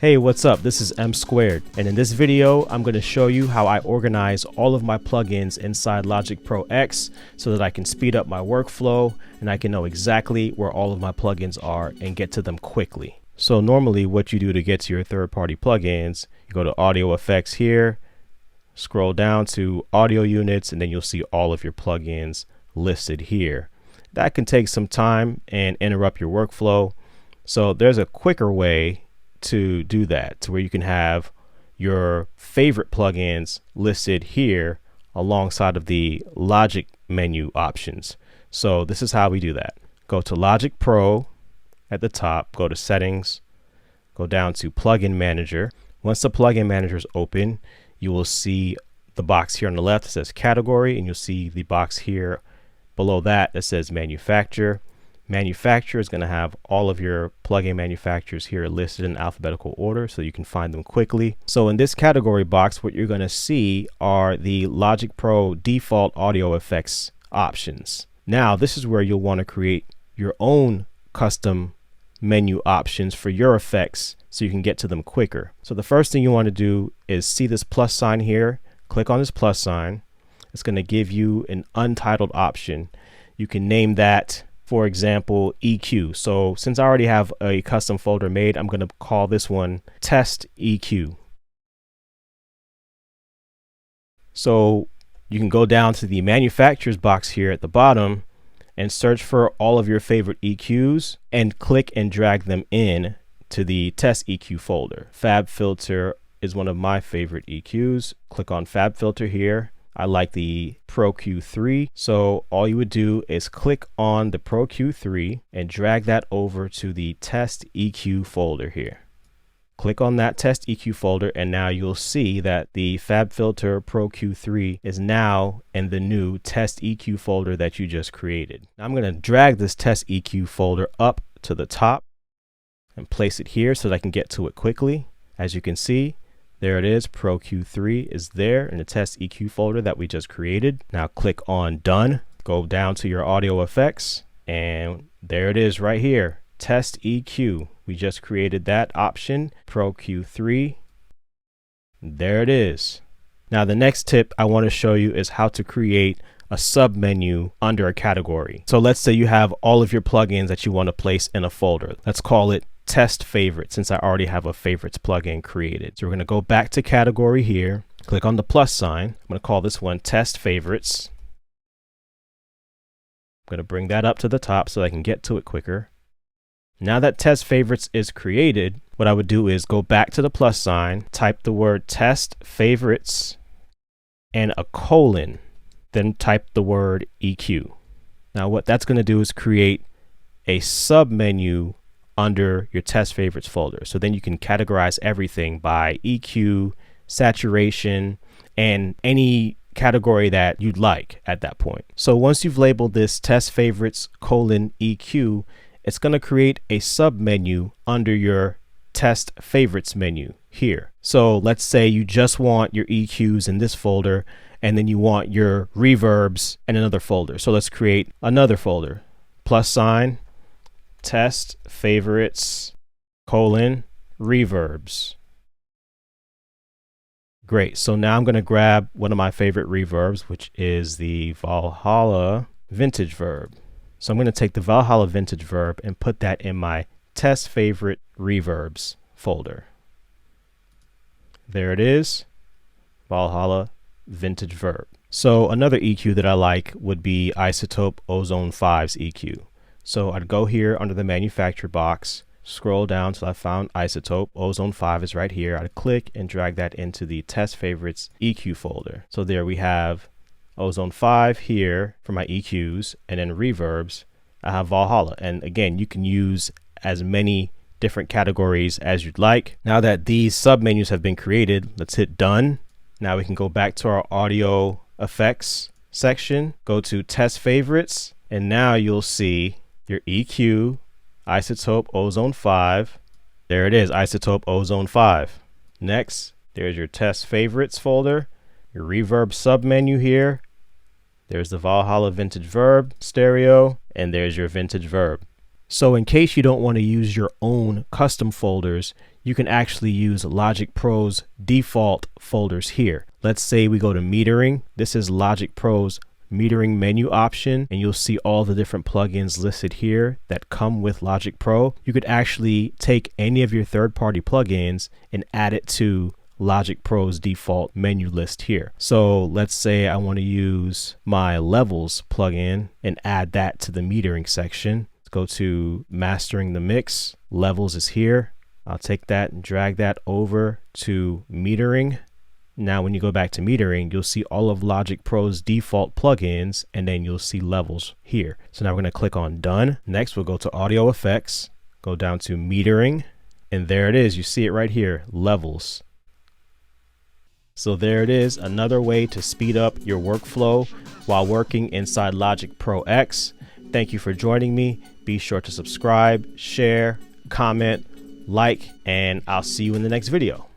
Hey, what's up? This is M Squared, and in this video, I'm going to show you how I organize all of my plugins inside Logic Pro X so that I can speed up my workflow and I can know exactly where all of my plugins are and get to them quickly. So normally what you do to get to your third-party plugins, you go to Audio Effects here, scroll down to Audio Units, and then you'll see all of your plugins listed here. That can take some time and interrupt your workflow. So there's a quicker way to do that, to where you can have your favorite plugins listed here alongside of the Logic menu options. So this is how we do that. Go to Logic Pro at the top, go to Settings, go down to Plugin Manager. Once the Plugin Manager is open, you will see the box here on the left that says Category, and you'll see the box here below that that says Manufacturer. Manufacturer is going to have all of your plugin manufacturers here listed in alphabetical order so you can find them quickly. So in this category box, what you're going to see are the Logic Pro default audio effects options. Now, this is where you'll want to create your own custom menu options for your effects so you can get to them quicker. So the first thing you want to do is see this plus sign here. Click on this plus sign. It's going to give you an untitled option. You can name that, for example, EQ. So since I already have a custom folder made, I'm going to call this one Test EQ. So you can go down to the manufacturers box here at the bottom and search for all of your favorite EQs and click and drag them in to the Test EQ folder. Fab Filter is one of my favorite EQs. Click on Fab Filter here. I like the Pro Q3, so all you would do is click on the Pro Q3 and drag that over to the Test EQ folder here. Click on that Test EQ folder, and now you'll see that the Fab Filter Pro Q3 is now in the new Test EQ folder that you just created. Now I'm going to drag this Test EQ folder up to the top and place it here so that I can get to it quickly. As you can see, there it is. Pro Q3 is there in the Test EQ folder that we just created. Now click on Done. Go down to your audio effects, and there it is right here. Test EQ. We just created that option. Pro Q3. There it is. Now the next tip I want to show you is how to create a sub menu under a category. So let's say you have all of your plugins that you want to place in a folder. Let's call it Test Favorite, since I already have a favorites plugin created. So we're going to go back to category here, click on the plus sign. I'm going to call this one Test Favorites. I'm going to bring that up to the top so I can get to it quicker. Now that Test Favorites is created, what I would do is go back to the plus sign, type the word Test Favorites and a colon, then type the word EQ. Now what that's going to do is create a sub menu under your Test Favorites folder. So then you can categorize everything by EQ, saturation, and any category that you'd like at that point. So once you've labeled this Test Favorites : EQ, it's going to create a sub menu under your Test Favorites menu here. So let's say you just want your EQs in this folder, and then you want your reverbs in another folder. So let's create another folder. Plus sign, Test Favorites : reverbs. Great. So now I'm going to grab one of my favorite reverbs, which is the Valhalla Vintage Verb. So I'm going to take the Valhalla Vintage Verb and put that in my Test Favorite Reverbs folder. There it is, Valhalla Vintage Verb. So another EQ that I like would be Isotope Ozone 5's EQ. So I'd go here under the manufacturer box, scroll down till I found Isotope. Ozone 5 is right here. I'd click and drag that into the Test Favorites EQ folder. So there we have Ozone 5 here for my EQs, and then reverbs, I have Valhalla. And again, you can use as many different categories as you'd like. Now that these submenus have been created, let's hit Done. Now we can go back to our audio effects section, go to Test Favorites, and now you'll see your EQ, Isotope Ozone 5. There it is, Isotope Ozone 5. Next, there's your Test Favorites folder, your reverb submenu here. There's the Valhalla Vintage Verb stereo, and there's your Vintage Verb. So in case you don't want to use your own custom folders, you can actually use Logic Pro's default folders here. Let's say we go to metering. This is Logic Pro's metering menu option, and you'll see all the different plugins listed here that come with Logic Pro. You could actually take any of your third-party plugins and add it to Logic Pro's default menu list here. So let's say I want to use my levels plugin and add that to the metering section. Let's go to mastering the mix. Levels is here. I'll take that and drag that over to metering. Now when you go back to metering, you'll see all of Logic Pro's default plugins, and then you'll see levels here. So now we're going to click on done. Next we'll go to audio effects, go down to metering, and there it is. You see it right here, levels. So there it is, another way to speed up your workflow while working inside Logic Pro X. Thank you for joining me. Be sure to subscribe, share, comment, like, and I'll see you in the next video.